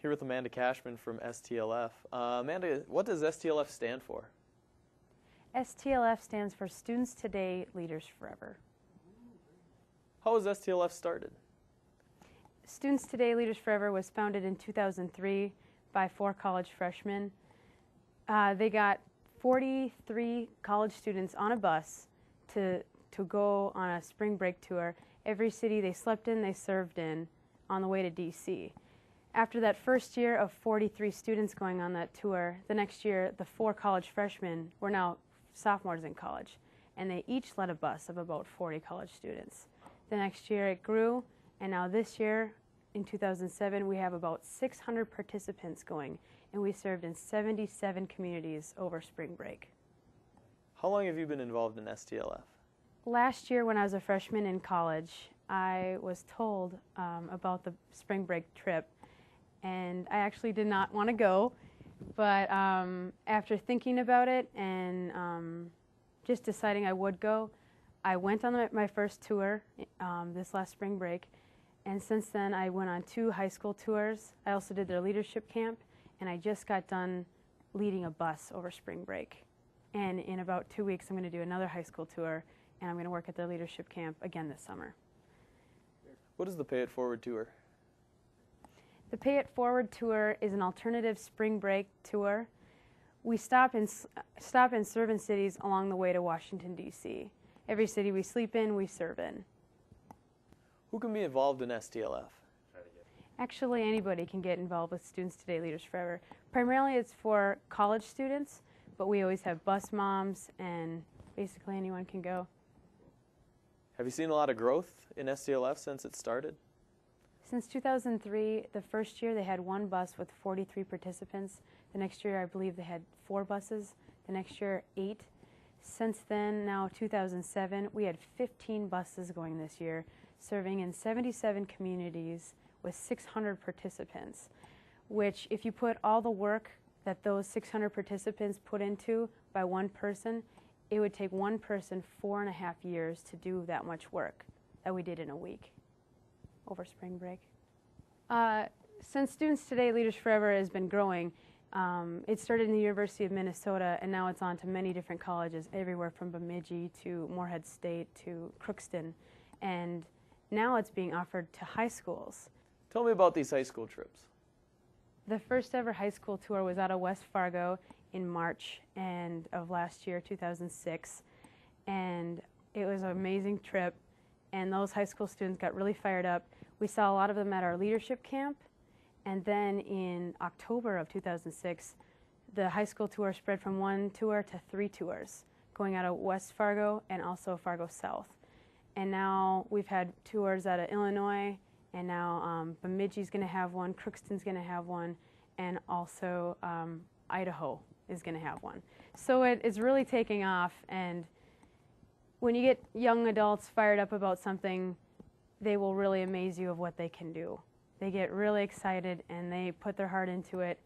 Here with Amanda Cashman from STLF. Amanda, what does STLF stand for? STLF stands for Students Today, Leaders Forever. How was STLF started? Students Today, Leaders Forever was founded in 2003 by 4 college freshmen. They got 43 college students on a bus to go on a spring break tour. Every city they slept in, they served in on the way to DC. After that first year of 43 students going on that tour, the next year the 4 college freshmen were now sophomores in college, and they each led a bus of about 40 college students. The next year it grew, and now this year, in 2007, we have about 600 participants going, and we served in 77 communities over spring break. How long have you been involved in STLF? Last year when I was a freshman in college, I was told about the spring break trip, and I actually did not want to go, but after thinking about it and just deciding I would go, I went on my first tour this last spring break, and since then I went on 2 high school tours. I also did their leadership camp, and I just got done leading a bus over spring break. And in about 2 weeks I'm going to do another high school tour, and I'm going to work at their leadership camp again this summer. What is the Pay It Forward tour? The Pay It Forward tour is an alternative spring break tour. We stop and serve in cities along the way to Washington, D.C. Every city we sleep in, we serve in. Who can be involved in STLF? Actually, anybody can get involved with Students Today, Leaders Forever. Primarily it's for college students, but we always have bus moms, and basically anyone can go. Have you seen a lot of growth in STLF since it started? Since 2003, the first year they had 1 bus with 43 participants. The next year I believe they had 4 buses. The next year 8. Since then, now 2007, we had 15 buses going this year, serving in 77 communities with 600 participants, which if you put all the work that those 600 participants put into by 1 person, it would take 1 person 4.5 years to do that much work that we did in a week over spring break. Since Students Today, Leaders Forever has been growing, it started in the University of Minnesota, and now it's on to many different colleges, everywhere from Bemidji to Morehead State to Crookston, and now it's being offered to high schools. Tell me about these high school trips. The first ever high school tour was out of West Fargo in March of last year, 2006, and it was an amazing trip, and those high school students got really fired up. We saw a lot of them at our leadership camp, and then in October of 2006, the high school tour spread from 1 tour to 3 tours, going out of West Fargo and also Fargo South. And now we've had tours out of Illinois, and now Bemidji's going to have one, Crookston's going to have one, and also Idaho is going to have one. So it's really taking off, and when you get young adults fired up about something, they will really amaze you of what they can do. They get really excited and they put their heart into it,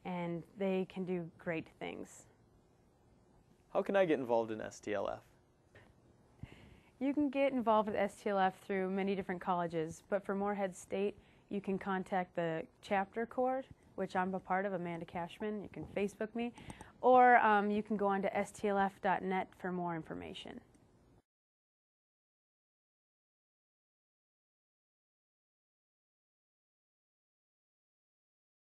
and they can do great things. How can I get involved in STLF? You can get involved with STLF through many different colleges, but for Morehead State, you can contact the chapter court, which I'm a part of, Amanda Cashman. You can Facebook me, or you can go on to stlf.net for more information.